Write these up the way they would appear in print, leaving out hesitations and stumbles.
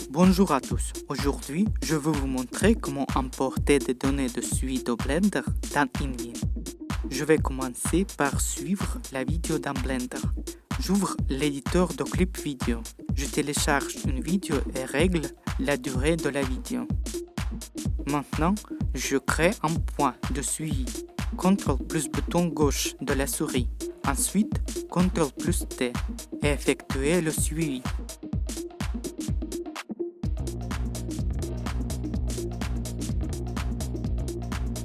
Bonjour à tous, aujourd'hui je vais vous montrer comment importer des données de suite au Blender dans InVie. Je vais commencer par suivre la vidéo dans Blender. J'ouvre l'éditeur de clip vidéo. Je télécharge une vidéo et règle la durée de la vidéo. Maintenant, je crée un point de suivi. CTRL plus bouton gauche de la souris. Ensuite, CTRL plus T et effectuer le suivi.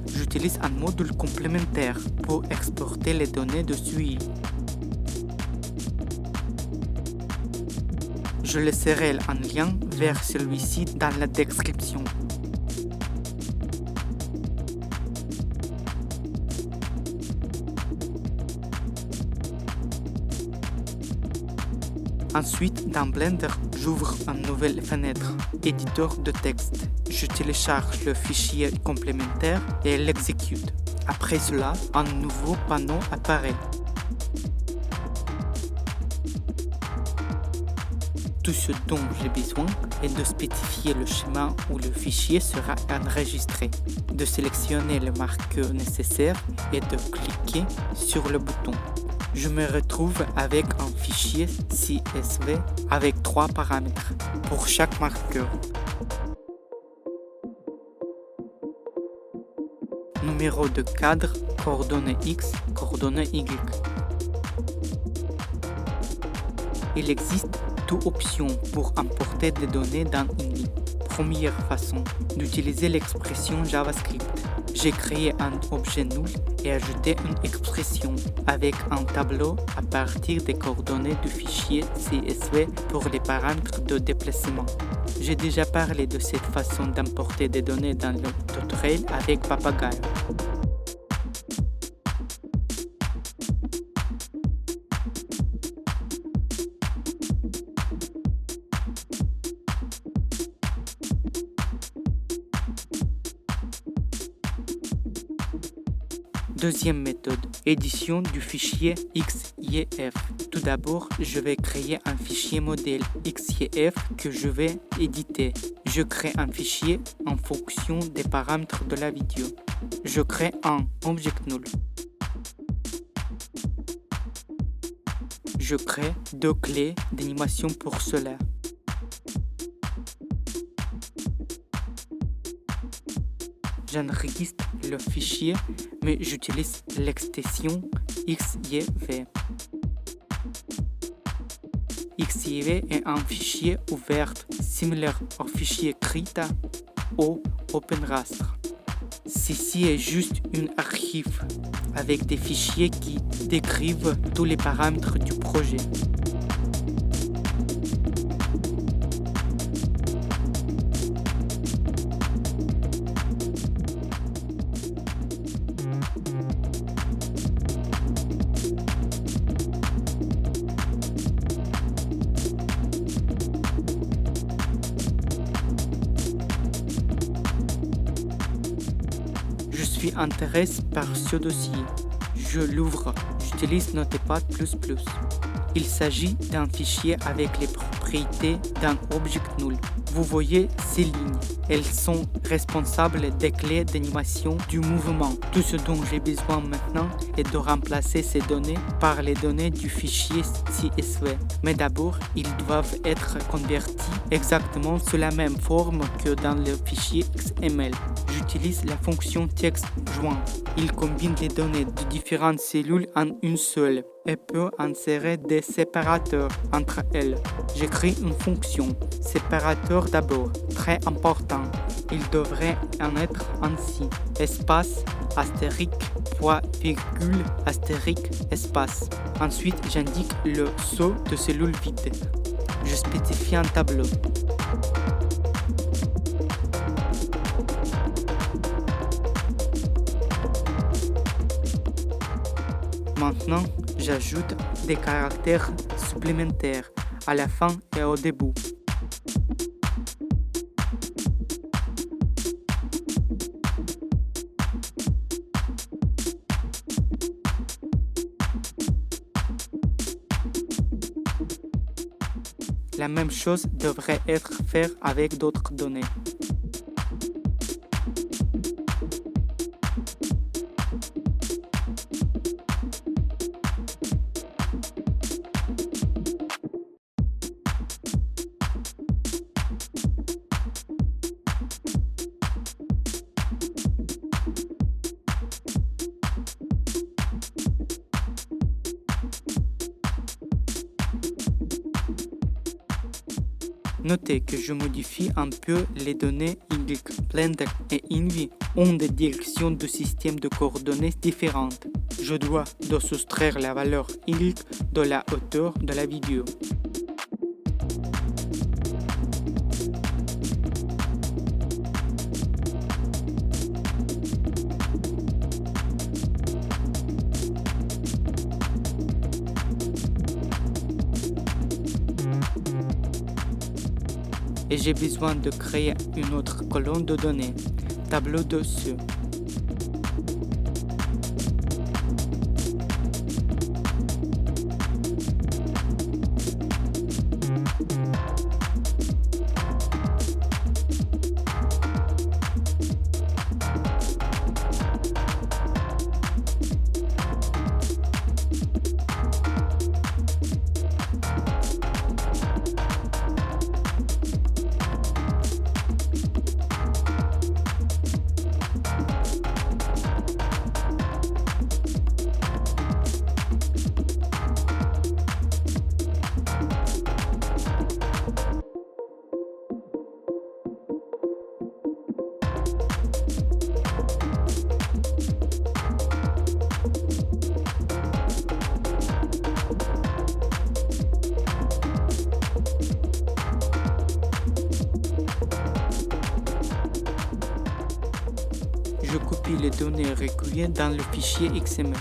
J'utilise un module complémentaire pour exporter les données de suivi. Je laisserai un lien vers celui-ci dans la description. Ensuite, dans Blender, j'ouvre une nouvelle fenêtre, éditeur de texte. Je télécharge le fichier complémentaire et l'exécute. Après cela, un nouveau panneau apparaît. Tout ce dont j'ai besoin est de spécifier le schéma où le fichier sera enregistré, de sélectionner le marqueur nécessaire et de cliquer sur le bouton. Je me retrouve avec un fichier CSV avec 3 paramètres pour chaque marqueur. Numéro de cadre, coordonnées X, coordonnées Y. Il existe deux options pour importer des données dans InVie. Première façon, d'utiliser l'expression JavaScript. J'ai créé un objet nul et ajouté une expression avec un tableau à partir des coordonnées du fichier CSV pour les paramètres de déplacement. J'ai déjà parlé de cette façon d'importer des données dans le tutoriel avec Papagayo. Deuxième méthode, édition du fichier XIF. Tout d'abord, je vais créer un fichier modèle XIF que je vais éditer. Je crée un fichier en fonction des paramètres de la vidéo. Je crée un object null. Je crée deux clés d'animation pour cela. J'enregistre le fichier, mais j'utilise l'extension XIV. XIV est un fichier ouvert similaire au fichier Krita ou OpenRaster. Ceci est juste une archive avec des fichiers qui décrivent tous les paramètres du projet. Je suis intéressé par ce dossier. Je l'ouvre. J'utilise Notepad++. Il s'agit d'un fichier avec les propriétés d'un object null. Vous voyez ces lignes. Elles sont responsables des clés d'animation du mouvement. Tout ce dont j'ai besoin maintenant est de remplacer ces données par les données du fichier CSV. Mais d'abord, ils doivent être convertis exactement sous la même forme que dans le fichier XML. J'utilise la fonction texte joint. Il combine les données de différentes cellules en une seule et peut insérer des séparateurs entre elles. J'écris une fonction séparateur d'abord, très important. Il devrait en être ainsi. Espace, astérisque, point, virgule, astérisque, espace. Ensuite, j'indique le saut de cellules vides. Je spécifie un tableau. Maintenant, j'ajoute des caractères supplémentaires à la fin et au début. La même chose devrait être faite avec d'autres données. Notez que je modifie un peu les données Y. Blender et Envy ont des directions de système de coordonnées différentes. Je dois soustraire la valeur Y de la hauteur de la vidéo. Et j'ai besoin de créer une autre colonne de données, tableau dessus. Je copie les données recueillies dans le fichier XML.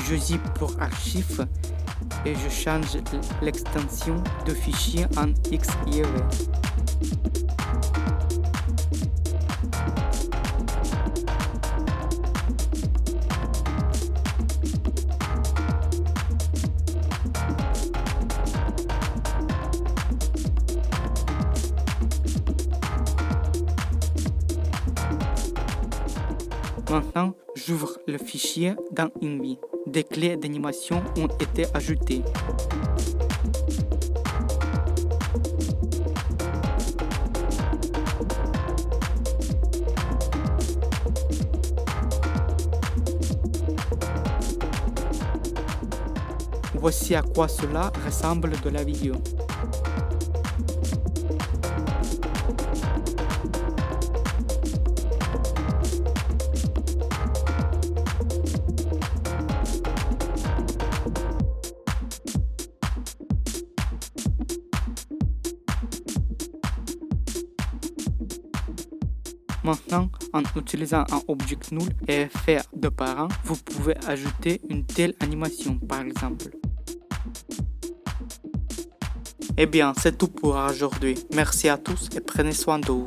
Je zip pour archives et je change l'extension de fichier en XIV. Maintenant, j'ouvre le fichier dans Envy. Des clés d'animation ont été ajoutées. Voici à quoi cela ressemble de la vidéo. Maintenant, en utilisant un object null et effet de parent, vous pouvez ajouter une telle animation par exemple. Eh bien, c'est tout pour aujourd'hui. Merci à tous et prenez soin de vous.